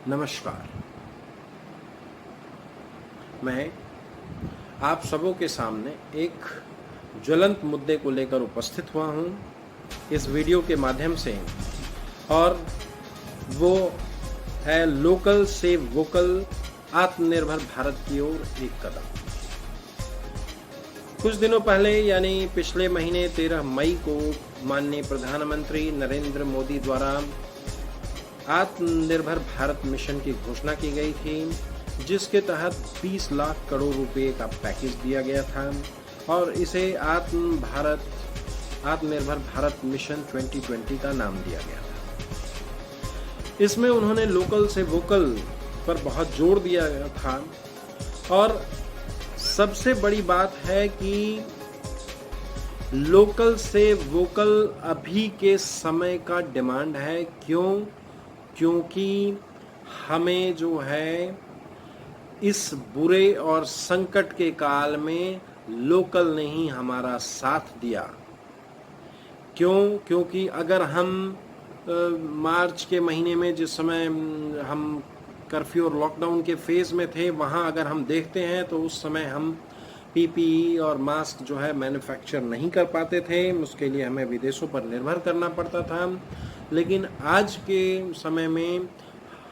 नमस्कार। मैं आप सबों के सामने एक ज्वलंत मुद्दे को लेकर उपस्थित हुआ हूं इस वीडियो के माध्यम से, और वो है लोकल से वोकल, आत्मनिर्भर भारत की ओर एक कदम। कुछ दिनों पहले यानी पिछले महीने 13 मई को माननीय प्रधानमंत्री नरेंद्र मोदी द्वारा आत्मनिर्भर भारत मिशन की घोषणा की गई थी, जिसके तहत 20 लाख करोड़ रुपए का पैकेज दिया गया था और इसे आत्मनिर्भर भारत मिशन 2020 का नाम दिया गया था। इसमें उन्होंने लोकल से वोकल पर बहुत जोर दिया गया था और सबसे बड़ी बात है कि लोकल से वोकल अभी के समय का डिमांड है। क्योंकि हमें जो है इस बुरे और संकट के काल में लोकल ने ही हमारा साथ दिया। क्योंकि अगर हम मार्च के महीने में जिस समय हम कर्फ्यू और लॉकडाउन के फेज में थे, वहाँ अगर हम देखते हैं तो उस समय हम पीपीई और मास्क जो है मैन्युफैक्चर नहीं कर पाते थे। उसके लिए हमें विदेशों पर निर्भर करना पड़ता था। लेकिन आज के समय में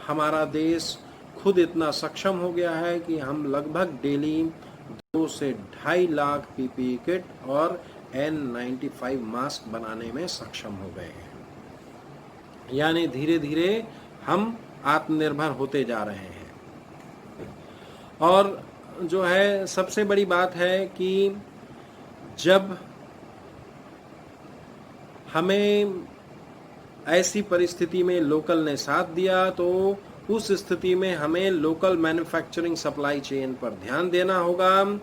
हमारा देश खुद इतना सक्षम हो गया है कि हम लगभग डेली 2 से 2.5 लाख पीपीई किट और N95 मास्क बनाने में सक्षम हो गए हैं। यानी धीरे धीरे हम आत्मनिर्भर होते जा रहे हैं। और जो है सबसे बड़ी बात है कि जब हमें ऐसी परिस्थिति में लोकल ने साथ दिया तो उस स्थिति में हमें लोकल मैन्युफैक्चरिंग सप्लाई चेन पर ध्यान देना होगा।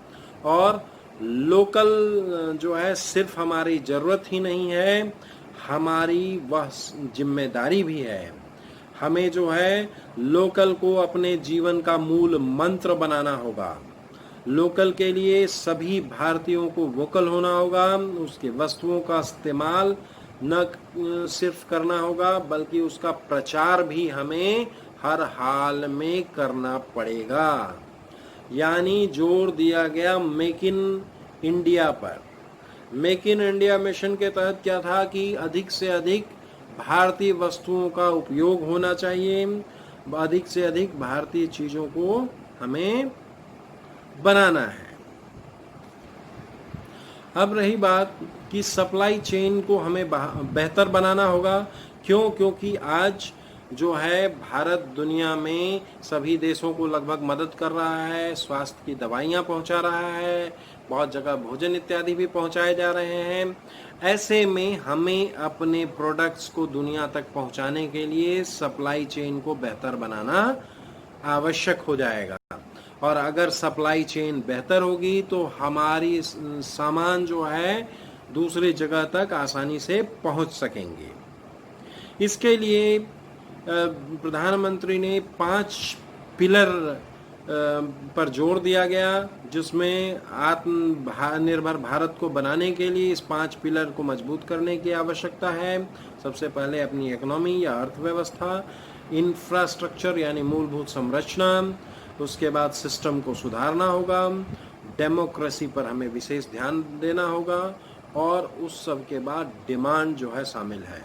और लोकल जो है सिर्फ हमारी ज़रूरत ही नहीं है, हमारी वह जिम्मेदारी भी है। हमें जो है लोकल को अपने जीवन का मूल मंत्र बनाना होगा। लोकल के लिए सभी भारतीयों को वोकल होना होगा। उसके वस्तुओं का इस्तेमाल न सिर्फ करना होगा बल्कि उसका प्रचार भी हमें हर हाल में करना पड़ेगा। यानी जोर दिया गया मेक इन इंडिया पर। मेक इन इंडिया मिशन के तहत क्या था कि अधिक से अधिक भारतीय वस्तुओं का उपयोग होना चाहिए, अधिक से अधिक भारतीय चीजों को हमें बनाना है। अब रही बात कि सप्लाई चेन को हमें बेहतर बनाना होगा। क्योंकि आज जो है भारत दुनिया में सभी देशों को लगभग मदद कर रहा है, स्वास्थ्य की दवाइयाँ पहुँचा रहा है, बहुत जगह भोजन इत्यादि भी पहुँचाए जा रहे हैं। ऐसे में हमें अपने प्रोडक्ट्स को दुनिया तक पहुँचाने के लिए सप्लाई चेन को बेहतर बनाना आवश्यक हो जाएगा। और अगर सप्लाई चेन बेहतर होगी तो हमारी सामान जो है दूसरी जगह तक आसानी से पहुँच सकेंगे। इसके लिए प्रधानमंत्री ने 5 पिलर पर जोर दिया गया, जिसमें आत्मनिर्भर भारत को बनाने के लिए इस 5 पिलर को मजबूत करने की आवश्यकता है। सबसे पहले अपनी इकोनॉमी या अर्थव्यवस्था, इंफ्रास्ट्रक्चर यानी मूलभूत संरचना, उसके बाद सिस्टम को सुधारना होगा, डेमोक्रेसी पर हमें विशेष ध्यान देना होगा और उस सब के बाद डिमांड जो है शामिल है।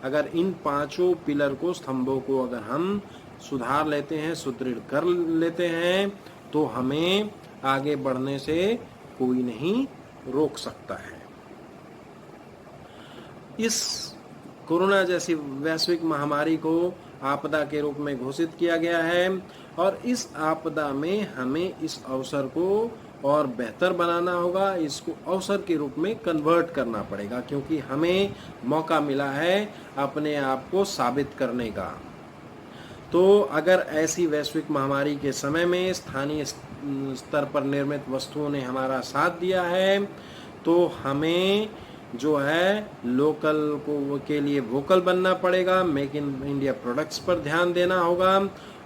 अगर इन 5 पिलर को, स्तंभों को अगर हम सुधार लेते हैं, सुदृढ़ कर लेते हैं तो हमें आगे बढ़ने से कोई नहीं रोक सकता है। इस कोरोना जैसी वैश्विक महामारी को आपदा के रूप में घोषित किया गया है और इस आपदा में हमें इस अवसर को और बेहतर बनाना होगा, इसको अवसर के रूप में कन्वर्ट करना पड़ेगा, क्योंकि हमें मौका मिला है अपने आप को साबित करने का। तो अगर ऐसी वैश्विक महामारी के समय में स्थानीय स्तर पर निर्मित वस्तुओं ने हमारा साथ दिया है तो हमें जो है लोकल को के लिए वोकल बनना पड़ेगा, मेक इन इंडिया प्रोडक्ट्स पर ध्यान देना होगा।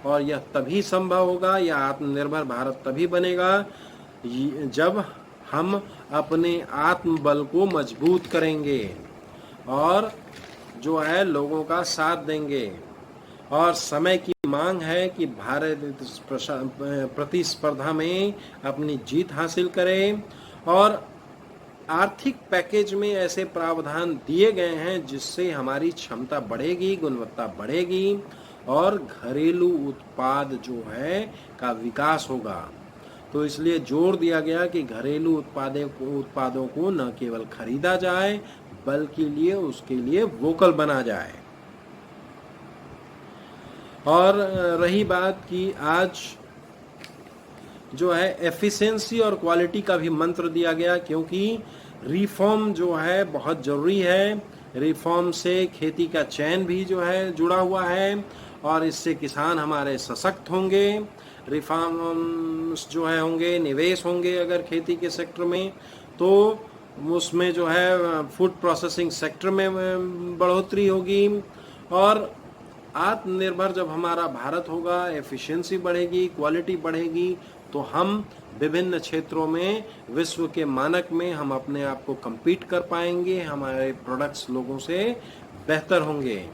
और यह तभी संभव होगा, यह आत्मनिर्भर भारत तभी बनेगा जब हम अपने आत्मबल को मजबूत करेंगे और जो है लोगों का साथ देंगे। और समय की मांग है कि भारत इस प्रतिस्पर्धा में अपनी जीत हासिल करे। और आर्थिक पैकेज में ऐसे प्रावधान दिए गए हैं जिससे हमारी क्षमता बढ़ेगी, गुणवत्ता बढ़ेगी और घरेलू उत्पाद जो है का विकास होगा। तो इसलिए जोर दिया गया कि घरेलू उत्पादों को न केवल खरीदा जाए बल्कि उसके लिए वोकल बना जाए। और रही बात कि आज जो है एफिशिएंसी और क्वालिटी का भी मंत्र दिया गया, क्योंकि रिफॉर्म जो है बहुत जरूरी है। रिफॉर्म से खेती का चैन भी जो है जुड़ा हुआ है और इससे किसान हमारे सशक्त होंगे। रिफॉर्म्स जो है होंगे, निवेश होंगे अगर खेती के सेक्टर में, तो उसमें जो है फूड प्रोसेसिंग सेक्टर में बढ़ोतरी होगी। और आत्मनिर्भर जब हमारा भारत होगा, एफिशिएंसी बढ़ेगी, क्वालिटी बढ़ेगी, तो हम विभिन्न क्षेत्रों में विश्व के मानक में हम अपने आप को compete कर पाएंगे, हमारे प्रोडक्ट्स लोगों से बेहतर होंगे।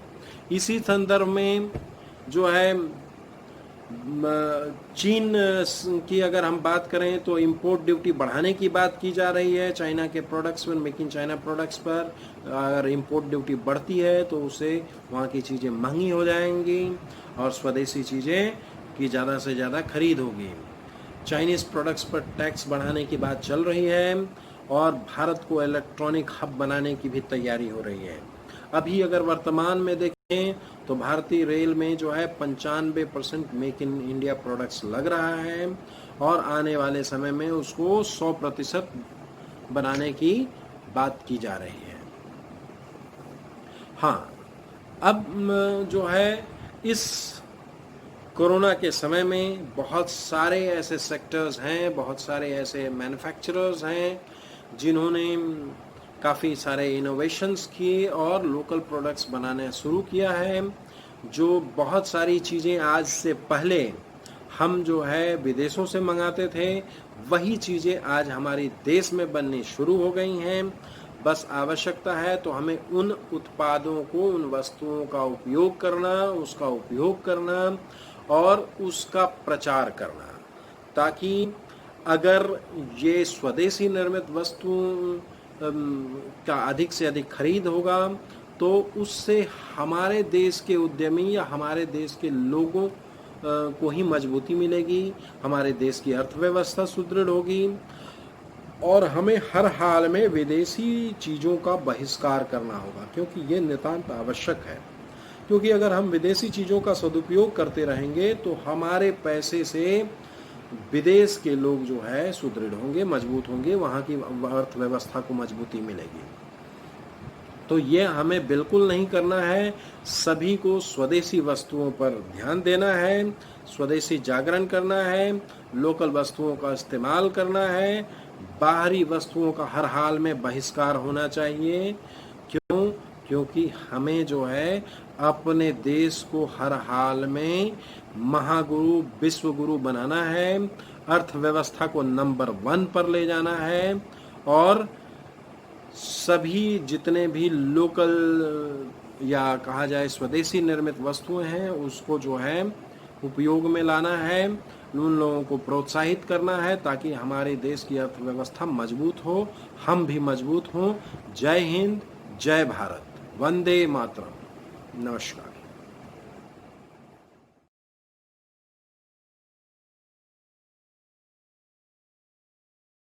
इसी संदर्भ में जो है चीन की अगर हम बात करें तो इंपोर्ट ड्यूटी बढ़ाने की बात की जा रही है चाइना के प्रोडक्ट्स पर, मेक इन चाइना प्रोडक्ट्स पर। अगर इंपोर्ट ड्यूटी बढ़ती है तो उससे वहाँ की चीज़ें महंगी हो जाएंगी और स्वदेशी चीज़ें की ज़्यादा से ज़्यादा खरीद होगी। चाइनीज़ प्रोडक्ट्स पर टैक्स बढ़ाने की बात चल रही है और भारत को इलेक्ट्रॉनिक हब बनाने की भी तैयारी हो रही है। अभी अगर वर्तमान में देखें तो भारतीय रेल में जो है 95% मेक इन इंडिया प्रोडक्ट्स लग रहा है और आने वाले समय में उसको 100% बनाने की बात की जा रही है। हाँ, अब जो है इस कोरोना के समय में बहुत सारे ऐसे सेक्टर्स हैं, बहुत सारे ऐसे मैन्युफैक्चरर्स हैं जिन्होंने काफ़ी सारे इनोवेशंस किए और लोकल प्रोडक्ट्स बनाना शुरू किया है। जो बहुत सारी चीज़ें आज से पहले हम जो है विदेशों से मंगाते थे, वही चीज़ें आज हमारे देश में बननी शुरू हो गई हैं। बस आवश्यकता है तो हमें उन उत्पादों को, उन वस्तुओं का उपयोग करना, उसका उपयोग करना और उसका प्रचार करना, ताकि अगर ये स्वदेशी निर्मित वस्तुओं का अधिक से अधिक खरीद होगा तो उससे हमारे देश के उद्यमी या हमारे देश के लोगों को ही मजबूती मिलेगी, हमारे देश की अर्थव्यवस्था सुदृढ़ होगी और हमें हर हाल में विदेशी चीज़ों का बहिष्कार करना होगा, क्योंकि ये नितांत आवश्यक है। क्योंकि अगर हम विदेशी चीज़ों का सदुपयोग करते रहेंगे तो हमारे पैसे से विदेश के लोग जो है सुदृढ़ होंगे, मजबूत होंगे, वहाँ की अर्थव्यवस्था को मजबूती मिलेगी। तो ये हमें बिल्कुल नहीं करना है। सभी को स्वदेशी वस्तुओं पर ध्यान देना है, स्वदेशी जागरण करना है, लोकल वस्तुओं का इस्तेमाल करना है, बाहरी वस्तुओं का हर हाल में बहिष्कार होना चाहिए। क्यों? क्योंकि हमें जो है अपने देश को हर हाल में महागुरु, विश्व गुरु बनाना है, अर्थव्यवस्था को नंबर 1 पर ले जाना है और सभी जितने भी लोकल या कहा जाए स्वदेशी निर्मित वस्तुएं हैं उसको जो है उपयोग में लाना है, उन लोगों को प्रोत्साहित करना है ताकि हमारे देश की अर्थव्यवस्था मजबूत हो, हम भी मजबूत हों। जय हिंद, जय भारत, वंदे मातरम। नमस्कार।